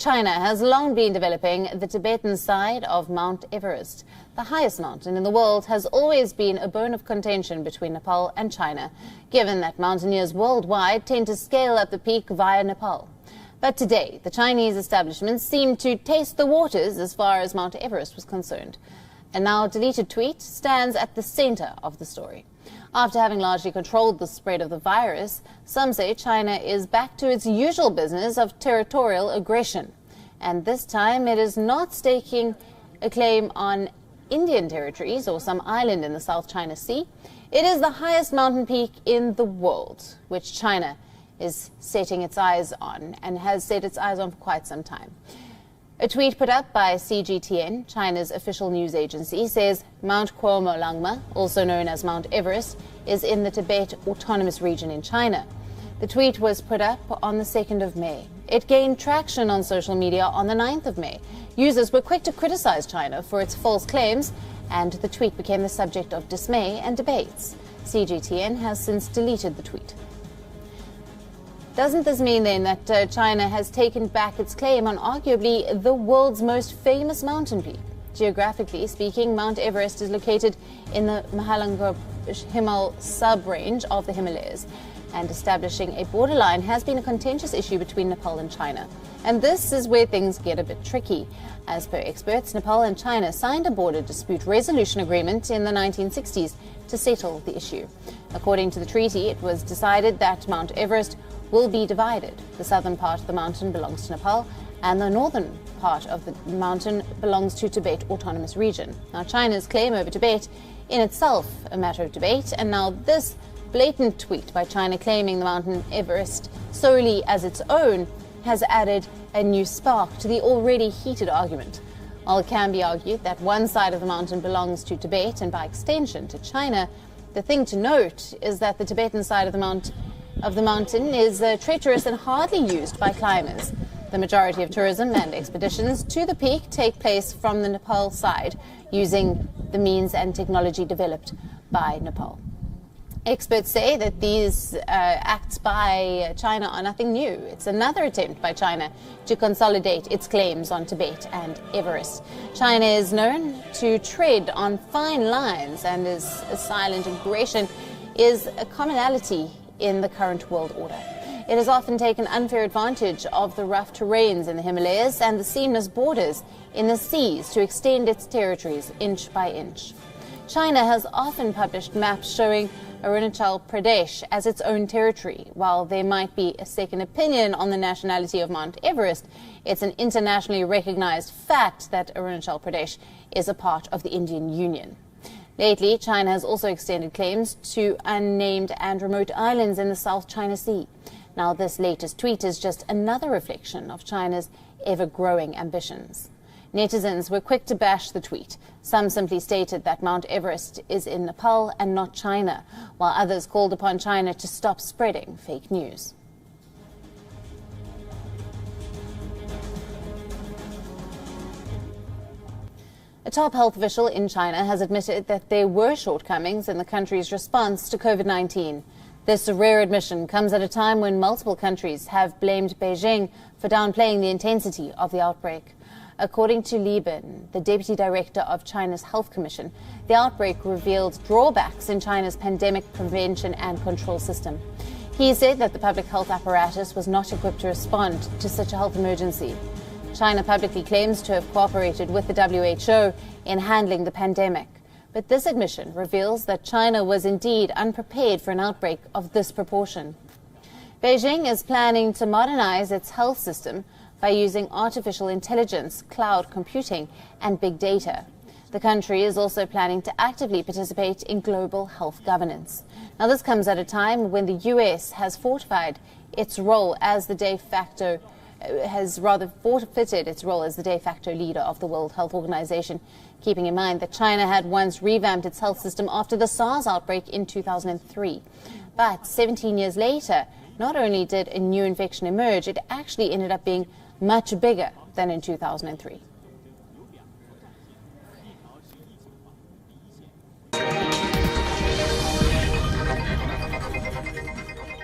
China has long been developing the Tibetan side of Mount Everest. The highest mountain in the world has always been a bone of contention between Nepal and China, given that mountaineers worldwide tend to scale up the peak via Nepal. But today, the Chinese establishment seemed to taste the waters as far as Mount Everest was concerned. A now deleted tweet stands at the center of the story. After having largely controlled the spread of the virus, some say China is back to its usual business of territorial aggression. And this time it is not staking a claim on Indian territories or some island in the South China Sea. It is the highest mountain peak in the world, which China is setting its eyes on and has set its eyes on for quite some time. A tweet put up by CGTN, China's official news agency, says Mount Langma, also known as Mount Everest, is in the Tibet Autonomous Region in China. The tweet was put up on the 2nd of May. It gained traction on social media on the 9th of May. Users were quick to criticize China for its false claims, and the tweet became the subject of dismay and debates. CGTN has since deleted the tweet. Doesn't this mean then that China has taken back its claim on arguably the world's most famous mountain peak? Geographically speaking, Mount Everest is located in the Himal sub-range of the Himalayas, and establishing a borderline has been a contentious issue between Nepal and China. And this is where things get a bit tricky. As per experts, Nepal and China signed a border dispute resolution agreement in the 1960s to settle the issue. According to the treaty, it was decided that Mount Everest will be divided. The southern part of the mountain belongs to Nepal, and the northern part of the mountain belongs to Tibet Autonomous Region. Now, China's claim over Tibet in itself a matter of debate, and now this blatant tweet by China claiming the Mount Everest solely as its own has added a new spark to the already heated argument. While it can be argued that one side of the mountain belongs to Tibet and by extension to China, the thing to note is that the Tibetan side of the mountain is treacherous and hardly used by climbers. The majority of tourism and expeditions to the peak take place from the Nepal side, using the means and technology developed by Nepal. Experts say that these acts by China are nothing new. It's another attempt by China to consolidate its claims on Tibet and Everest. China is known to tread on fine lines, and its silent aggression is a commonality in the current world order. It has often taken unfair advantage of the rough terrains in the Himalayas and the seamless borders in the seas to extend its territories inch by inch. China has often published maps showing Arunachal Pradesh as its own territory. While there might be a second opinion on the nationality of Mount Everest, it's an internationally recognized fact that Arunachal Pradesh is a part of the Indian Union. Lately, China has also extended claims to unnamed and remote islands in the South China Sea. Now, this latest tweet is just another reflection of China's ever-growing ambitions. Netizens were quick to bash the tweet. Some simply stated that Mount Everest is in Nepal and not China, while others called upon China to stop spreading fake news. A top health official in China has admitted that there were shortcomings in the country's response to COVID-19. This rare admission comes at a time when multiple countries have blamed Beijing for downplaying the intensity of the outbreak. According to Li Bin, the deputy director of China's Health Commission, the outbreak revealed drawbacks in China's pandemic prevention and control system. He said that the public health apparatus was not equipped to respond to such a health emergency. China publicly claims to have cooperated with the WHO in handling the pandemic. But this admission reveals that China was indeed unprepared for an outbreak of this proportion. Beijing is planning to modernize its health system by using artificial intelligence, cloud computing, and big data. The country is also planning to actively participate in global health governance. Now, this comes at a time when the US has fortified its role as the forfeited its role as the de facto leader of the World Health Organization, keeping in mind that China had once revamped its health system after the SARS outbreak in 2003. But 17 years later, not only did a new infection emerge, it actually ended up being much bigger than in 2003.